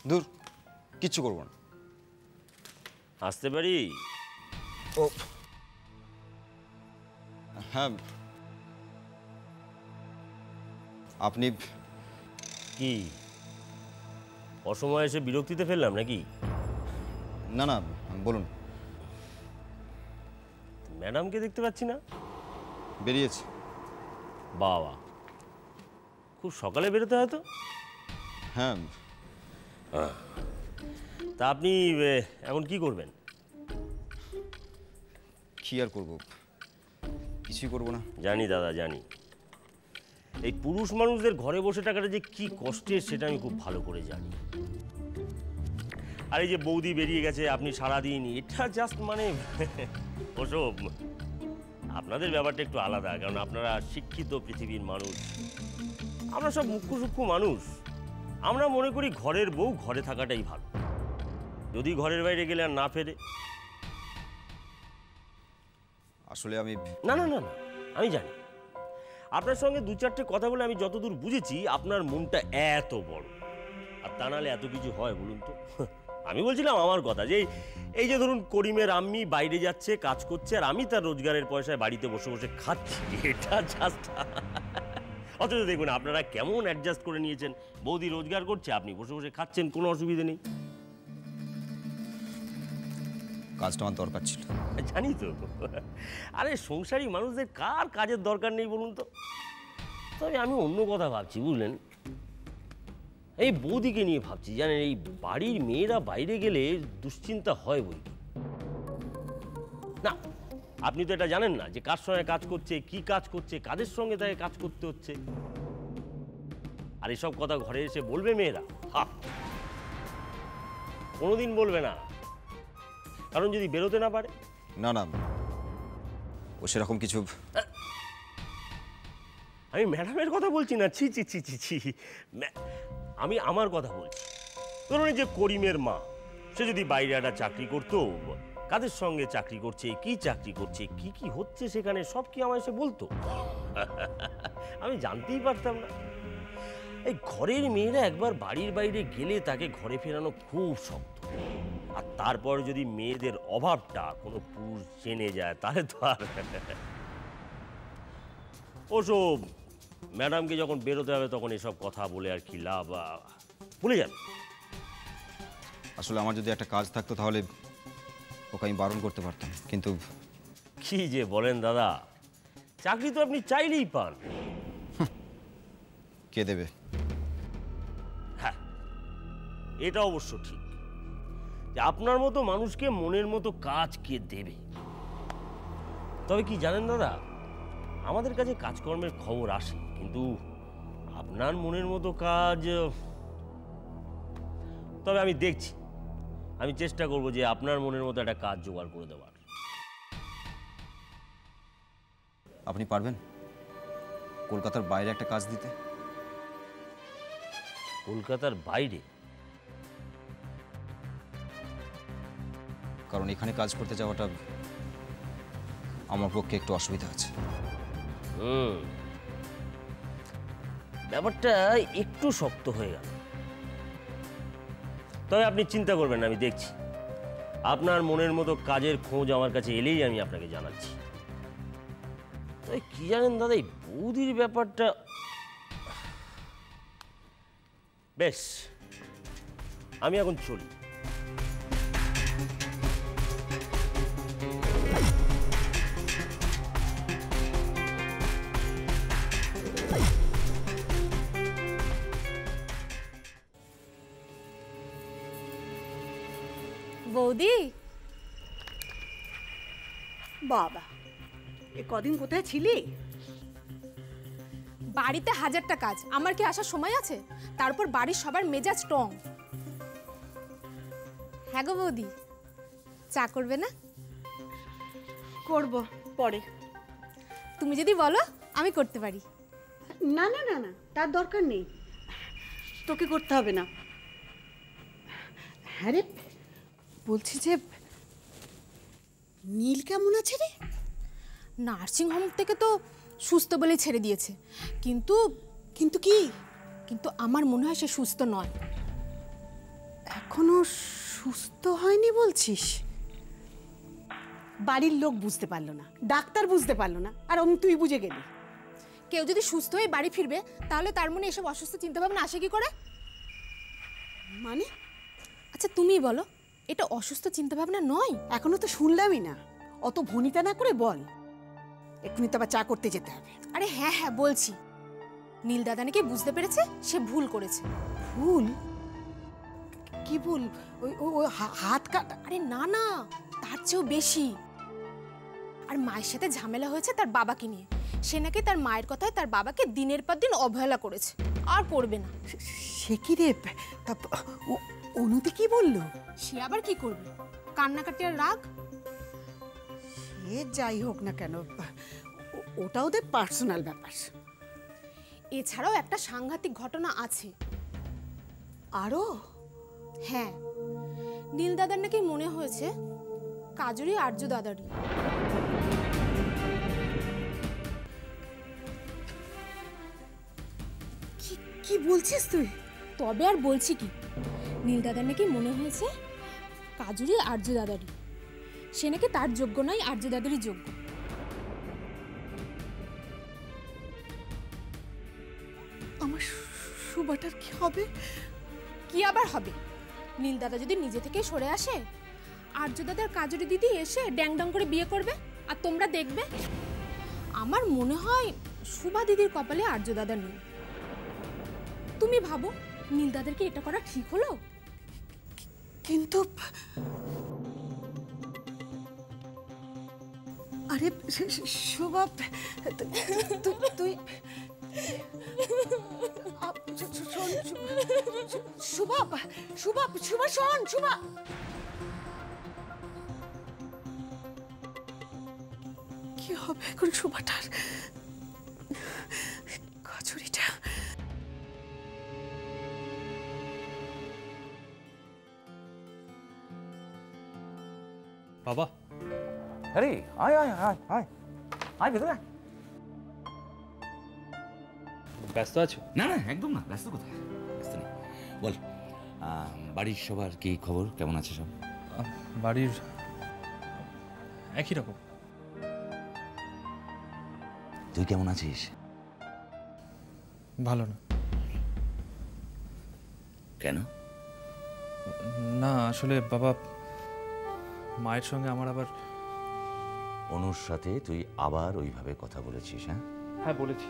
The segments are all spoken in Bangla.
দূর, কিচ্ছু করবো না। আসতে পারি? ও হ্যাঁ, আপনি কি অসময়ে এসে বিরক্তিতে ফেললাম নাকি? না না, বলুন। ম্যাডামকে দেখতে পাচ্ছি না। বেরিয়েছি। বাবা, খুব সকালে বেরোতে হয় তো। হ্যাঁ। তা আপনি এখন কি করবেন? কি আর করবো, কিছুই করবো না। জানি দাদা, জানি। এই পুরুষ মানুষদের ঘরে বসে থাকাটা যে কি কষ্টের সেটা আমি খুব ভালো করে জানি। আর এই যে বৌদি বেরিয়ে গেছে, আপনি সারাদিন, এটা জাস্ট মানে ওসব। আপনাদের ব্যাপারটা একটু আলাদা, কারণ আপনারা শিক্ষিত পৃথিবীর মানুষ, আমরা সব মুখ্য সূক্ষ্ম মানুষ। আমরা মনে করি ঘরের বউ ঘরে থাকাটাই ভালো, যদি ঘরের বাইরে গেলে আর না ফেরে। আসলে আমি না না না না, আমি জানি। আপনার সঙ্গে দু চারটে কথা বলে আমি যতদূর বুঝেছি আপনার মনটা এত বড়, আর তা নাহলে এত কিছু হয় বলুন তো? আমি বলছিলাম আমার কথা, যে এই যে ধরুন করিমের আম্মি বাইরে যাচ্ছে, কাজ করছে, আর আমি তার রোজগারের পয়সায় বাড়িতে বসে বসে খাচ্ছি, এটা জাস্ট। অথচ দেখুন আপনারা কেমন অ্যাডজাস্ট করে নিয়েছেন। বৌদি রোজগার করছে, আপনি বসে বসে খাচ্ছেন, কোনো অসুবিধে নেই। কাজটা আমার দরকার ছিল। জানি তো। আরে সংসারী মানুষদের কার কাজের দরকার নেই বলুন তো? তবে আমি অন্য কথা ভাবছি, বুঝলেন, এই বৌদিকে নিয়ে ভাবছি। জানেন, এই বাড়ির মেয়েরা বাইরে গেলে দুশ্চিন্তা হয় বই না। আপনি তো এটা জানেন না যে কার সঙ্গে কাজ করছে, কি কাজ করছে, কাদের সঙ্গে তাকে কাজ করতে হচ্ছে। আর এসব কথা ঘরে এসে বলবে মেয়েরা? কোনোদিন বলবে না, কারণ যদি বেরোতে না পারে। না না, ও সেরকম কিছু। আমি ম্যাডামের কথা বলছি না, ছি ছি ছি ছি ছি, আমি আমার কথা বলছি। ধরুন যে করিমের মা, সে যদি বাইরে একটা চাকরি করতো, কাদের সঙ্গে চাকরি করছে, কি চাকরি করছে, কি কি হচ্ছে সেখানে, সব কি আমায় এসে বলতো? আমি জানতেই পারতাম না। এই ঘরের মেয়েরা একবার বাড়ির বাইরে গেলে তাকে ঘরে ফেরানো খুব শক্ত। আর তারপর যদি মেয়েদের অভাবটা কোনো পুরুষ জেনে যায়, তাহলে তো আর ওসব ম্যাডামকে যখন বেরোতে হবে তখন এসব কথা বলে আর কি লাভ, ভুলে যান। আসলে আমার যদি একটা কাজ থাকতো তাহলে ওকে আমি বারণ করতে পারতাম, কিন্তু কি যে বলেন দাদা, চাকরি তো আপনি চাইলেই পান। কে দেবে? হ্যাঁ, এটা অবশ্য ঠিক যে আপনার মতো মানুষকে মনের মতো কাজ কে দেবে। তবে কি জানেন দাদা, আমাদের কাছে কাজকর্মের খবর আসে, কিন্তু আপনার মনের মতো কাজ, তবে আমি দেখছি, আমি চেষ্টা করব যে আপনার মনের মতো একটা কাজ জোগাড় করে দেওয়ার। আপনি পারবেন কলকাতার বাইরে একটা কাজ দিতে? কলকাতার বাইরে? কারণ এখানে কাজ করতে যাওয়াটা আমার পক্ষে একটু অসুবিধা আছে। ব্যাপারটা একটু শক্ত হয়ে গেল। তবে আপনি চিন্তা করবেন না, আমি দেখছি। আপনার মনের মতো কাজের খোঁজ আমার কাছে এলেই আমি আপনাকে জানাচ্ছি। তবে কি জানেন দাদা, এই বৌদির ব্যাপারটা বেশ, আমি এখন চলি। বৌদি, বাবা, এ কদিন কোথায় ছিলি? বাড়িতে হাজারটা কাজ, আমার কি আসার সময় আছে? তারপর বাড়ির সবার মেজাজ স্ট্রং। হ্যাঁ গো বৌদি, চা করবে না? করব পরে। তুমি যদি বলো আমি করতে পারি। না না না না, তার দরকার নেই, তোকে করতে হবে না। হ্যাঁ রে, বলছি যে নীল কেমন আছে রে? নার্সিং হোম থেকে তো সুস্থ বলেই ছেড়ে দিয়েছে, কিন্তু কিন্তু কি? কিন্তু আমার মনে হয় সে সুস্থ নয়। এখনো সুস্থ হয়নি বলছিস? বাড়ির লোক বুঝতে পারলো না, ডাক্তার বুঝতে পারলো না, আর অমনি তুই বুঝে গেলি। কেউ যদি সুস্থ হয়ে বাড়ি ফিরবে তাহলে তার মনে এসব অসুস্থ চিন্তাভাবনা আসে কি করে? মানে আচ্ছা তুমিই বলো, এটা অসুস্থ চিন্তাভাবনা নয়? এখনো তো শুনলামই না, অত ভনিতা না করে বল। এক্ষুনি তো আবার চা করতে যেতে হবে। আরে হ্যাঁ হ্যাঁ বলছি, নীল দাদা নাকি বুঝতে পেরেছে সে ভুল করেছে। ভুল? কি ভুল? ওই হাত কাটা? আরে না না, তার চেয়েও বেশি। আর মায়ের সাথে ঝামেলা হয়েছে তার বাবাকে নিয়ে। সে নাকি তার মায়ের কথায় তার বাবাকে দিনের পর দিন অবহেলা করেছে, আর করবে না। সে কি রে? তা অনুতি কি বললো? সে আবার কি করবে, কান্নাকাটি আর রাগ। সে যাই হোক না কেন, ওটা ওদের পার্সোনাল ব্যাপার। এছাড়াও একটা সাংঘাতিক ঘটনা আছে। আরো? হ্যাঁ, নীল দাদার নাকি মনে হয়েছে কাজুরি আর্য দাদারই। কি বলছিস তুই? তবে আর বলছি কি, নীল দাদার নাকি মনে হয়েছে কাজুরি আর্য দাদারই। সে নাকি তার যোগ্য নয়, আর্য দাদারই যোগ্য। আমার সুবাটার কি হবে? কি আবার হবে? নীল দাদা যদি নিজে থেকে সরে আসে, আর্য দাদার কাজুরি দিদি এসে ড্যাং ড্যাং করে বিয়ে করবে, আর তোমরা দেখবে। আমার মনে হয় সুভা দিদির কপালে আর্য দাদা নেই। তুমি ভাবো, নীল দাদারকে এটা করা ঠিক হলো? কিন্তু আরে শোভা, তুই শুভা, শুভা, শুভা শোন, শুভা। কি হবে এখন শুভাটার? কচুরিটা বাবা, আরে আয় আয় আয় আয় আয় ভেতরে আয়। ব্যস্ত আছো? না না একদম না, ব্যস্ত কোথায়, ব্যস্ত নেই। বল, বাড়ির সবার কি খবর, কেমন আছে সব? বাড়ির একই রকম। তুই কেমন আছিস? ভালো না। কেন? না আসলে বাবা, মায়ের সঙ্গে আমার আবার। অনুর সাথে তুই আবার ওইভাবে কথা বলেছিস? হ্যাঁ হ্যাঁ বলেছি,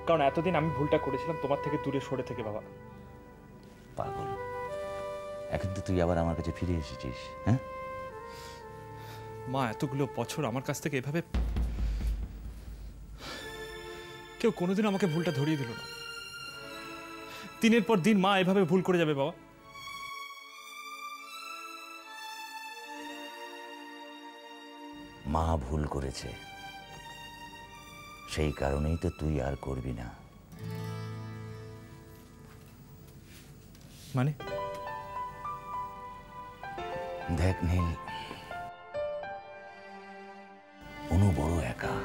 কারণ এতদিন আমি ভুলটা করেছিলাম তোমার থেকে দূরে সরে থেকে বাবা। পাগল, এখন তো তুই আবার আমার কাছে ফিরে এসেছিস। হ্যাঁ, মা এতগুলো বছর আমার কাছ থেকে এভাবে কেউ কোনোদিন আমাকে ভুলটা ধরিয়ে দিল না। দিনের পর দিন মা এভাবে ভুল করে যাবে বাবা? মা ভুল করেছে, সেই কারণেই তো তুই আর করবি না। মানে? দেখ নীল, অনু বড় একা,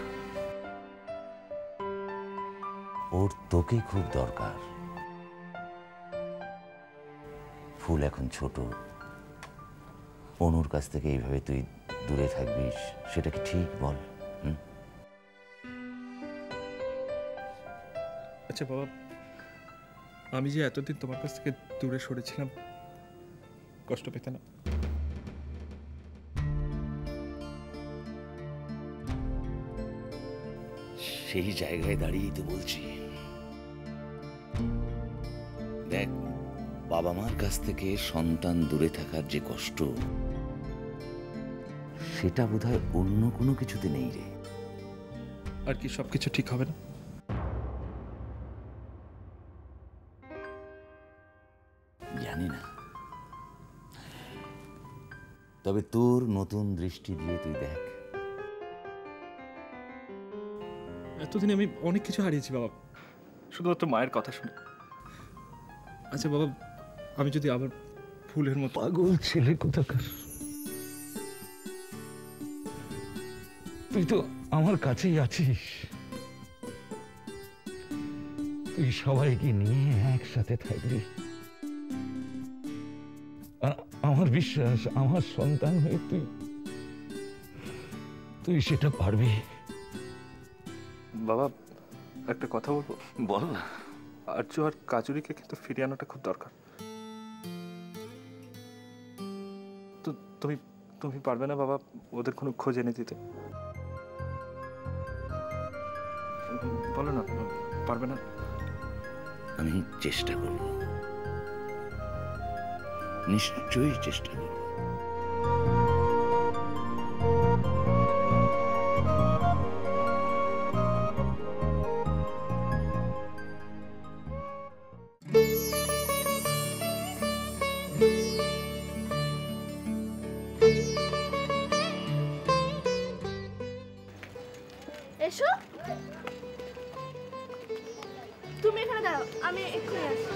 ওর তোকে খুব দরকার। ফুল এখন ছোট, অনুর কাছ থেকে এইভাবে তুই দূরে থাকবিস, সেটা কি ঠিক বল? আচ্ছা বাবা, আমি যে এতদিন তোমার কাছ থেকে দূরে সরেছিলাম, কষ্ট পেতে না? সেই জায়গায় দাঁড়িয়েই তো বলছি, দেখ বাবা মার কাছ থেকে সন্তান দূরে থাকার যে কষ্ট, সেটা বোধহয় অন্য কোনো কিছুতে নেই রে। আর কি সবকিছু ঠিক হবে না? জানি না, তবে তোর নতুন দৃষ্টি দিয়ে তুই দেখ। এতদিন আমি অনেক কিছু হারিয়েছি বাবা, শুধুমাত্র মায়ের কথা শুনে। আচ্ছা বাবা, আমি যদি আবার ফুলের মতো। পাগল ছেলে কোথাকার, তুই তো আমার কাছেই আছিস। তুই সবাইকে নিয়ে একসাথে থাকবি, আমার বিশ্বাস আমার সন্তান হয়ে তুই সেটা পারবি। বাবা একটা কথা বলবো? বল না। আর্য আর কাজুরিকে কিন্তু ফিরিয়ে আনাটা খুব দরকার। তো তুমি তুমি পারবে না বাবা ওদের কোনো খোঁজ এনে দিতে? বলো না, পারবে না? আমি চেষ্টা করব, নিশ্চয়ই চেষ্টা করব। এসো, তুমি এখানে দাঁড়াও, আমি এক্ষুনি আসছি।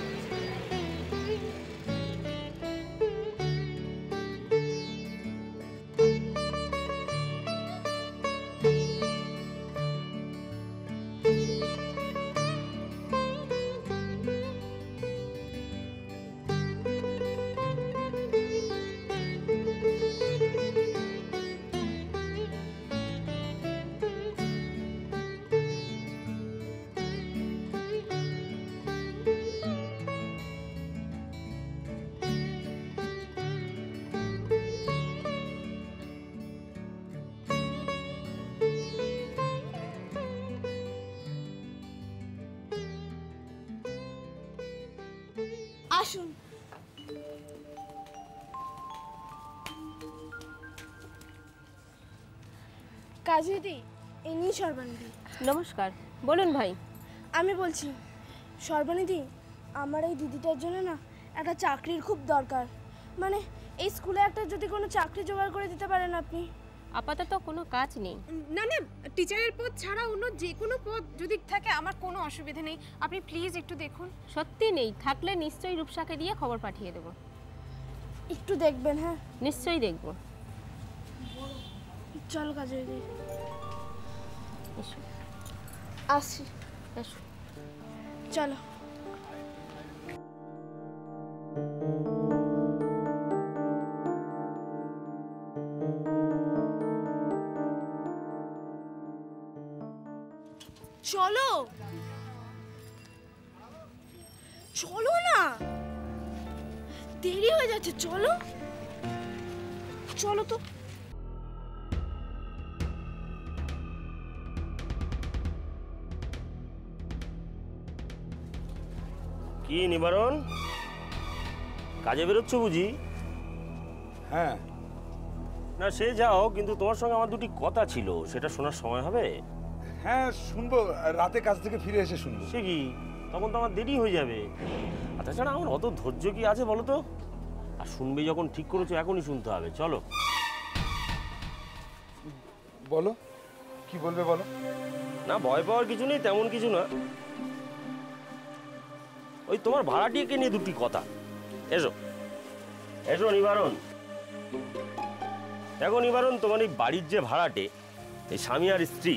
আসুন। কাজুদি, ইনি সর্বানিধি। নমস্কার, বলুন ভাই। আমি বলছি, সর্বানিধি, আমার এই দিদিটার জন্য না একটা চাকরির খুব দরকার। মানে এই স্কুলে একটা যদি কোনো চাকরি জোগাড় করে দিতে পারেন আপনি। আপাতত কোনো কাজ নেই। না না, টিচারের পদ ছাড়া অন্য যে কোনো পদ যদি থাকে আমার কোনো অসুবিধা নেই, আপনি প্লিজ একটু দেখুন। সত্যি নেই, থাকলে নিশ্চয়ই রূপসাকে দিয়ে খবর পাঠিয়ে দেবো। একটু দেখবেন। হ্যাঁ নিশ্চয়ই দেখবো। চলো কাজুদি, এসো আসছি। এসো। চলো। চলো চলো না, দেরি হয়ে যাচ্ছে। চলো চলো তো। কি নিবারণ, কাজে বেরোচ্ছ বুঝি? হ্যাঁ। না সে যাও, কিন্তু তোমার সঙ্গে আমার দুটি কথা ছিল, সেটা শোনার সময় হবে? হ্যাঁ শুনবো, রাতে কাজ থেকে ফিরে এসে শুনবো। সে কি, তখন তো আমার দেরি হয়ে যাবে। আর তাছাড়া আমার অত ধৈর্য কি আছে বলো তো? আর শুনবে যখন ঠিক করেছো এখনই শুনতে হবে। চলো। বলো, কি বলবে বলো। না ভয় পাওয়ার কিছু নেই, তেমন কিছু না। ওই তোমার ভাড়াটিয়াকে নিয়ে দুটি কথা। এসো এসো নিবারণ। দেখো নিবারণ, তোমার এই বাড়ির যে ভাড়াটে, এই স্বামী আর স্ত্রী,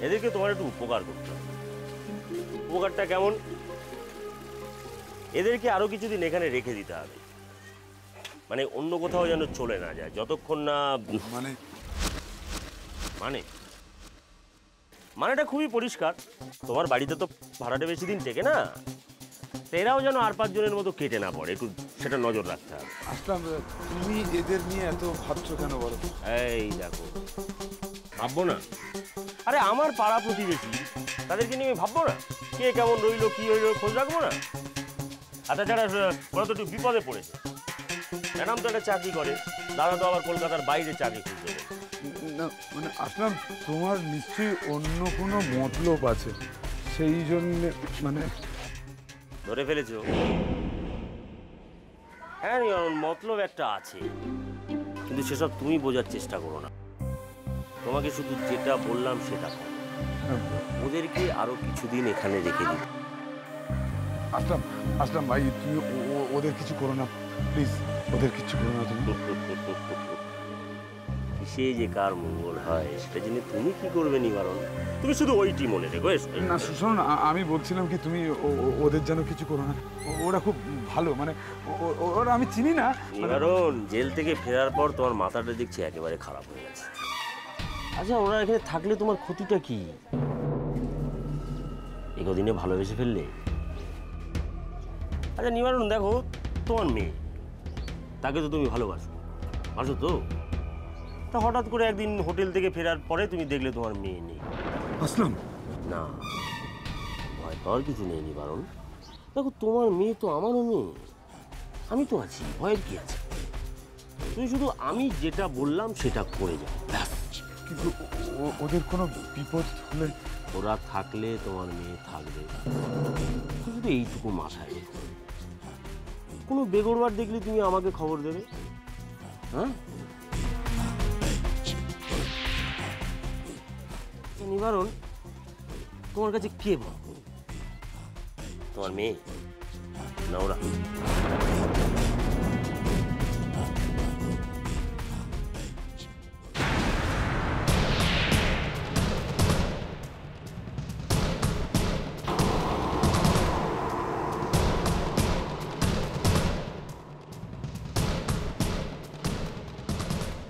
এদেরকে তোমার একটু উপকার করতে হবে। উপকারটা কেমন? এদেরকে আরো কিছুদিন এখানে রেখে দিতে হবে, মানে অন্য কোথাও যেন চলে না যায় যতক্ষণ না। মানে মানে মানেটা খুবই পরিষ্কার। তোমার বাড়িতে তো ভাড়াটে বেশি দিন টেকে না, তো এরাও যেন আর 5 জনের মতো কেটে না পড়ে, একটু সেটা নজর রাখতে হবে। আসলাম, তুমি এদের নিয়ে এত ভাবছো কেন বলো? এই দেখো, ভাববো না? আরে আমার পাড়া প্রতিবেশী, তাদেরকে নিয়ে আমি ভাববো না? কে কেমন রইলো, কি হইলো, খোঁজ রাখবো না? আর তাছাড়া ওরা তো একটু বিপদে পড়েছে। ম্যাডাম তো একটা চাকরি করে, দাদা তো আবার কলকাতার বাইরে চাকরি খুঁজতে হবে। না মানে আসলাম, তোমার নিশ্চয়ই অন্য কোনো মতলব আছে, সেই জন্য মানে। ধরে ফেলেছো? হ্যাঁ নিবারণ, মতলব একটা আছে, কিন্তু সেসব তুমি বোঝার চেষ্টা করো না। তোমাকে শুধু যেটা বললাম সেটা করো। ওদেরকে আরো কিছুদিন এখানে রেখে দিই। আসলাম, আসলাম ভাই, তুমি ওদের কিছু করো না প্লিজ, ওদের কিছু করো না তুমি। দেশে যে কার মঙ্গল হয় সেটা জেনে তুমি কি করবে নিবারণ? তুমি শুধু ওইটি মনে রেখো। না শোনো না, আমি বলছিলাম কি তুমি ওদের যেন কিছু করো না। ওরা খুব ভালো, মানে ওরা আমি চিনি না। নিবারণ, জেল থেকে ফেরার পর তোমার মাথাটা দেখছি একেবারে খারাপ হয়ে গেছে। আচ্ছা, ওরা এখানে থাকলে তোমার ক্ষতিটা কি? একদিনে ভালোবেসে ফেললে? আচ্ছা নিবারণ, দেখো তোমার মেয়ে, তাকে তো তুমি ভালোবাসো তো। তা হঠাৎ করে একদিন হোটেল থেকে ফেরার পরে তুমি দেখলে তোমার মেয়ে নেই। আসলাম না, ভয় পাওয়ার কিছু নেই নিবারণ। দেখো তোমার মেয়ে তো আমারও মেয়ে, আমি তো আছি, ভয়ের কি আছে? তুমি শুধু আমি যেটা বললাম সেটা করে যাও, ব্যাস। কিন্তু ওদের কোনো বিপদ হলে? ওরা থাকলে তোমার মেয়ে থাকবে, শুধু এইটুকু মাথায় রেখো। কোনো বেগরবার দেখলে তুমি আমাকে খবর দেবে, হ্যাঁ? নিবারণ, তোমার কাছে কে বল? তোমার মেয়ে না ওরা?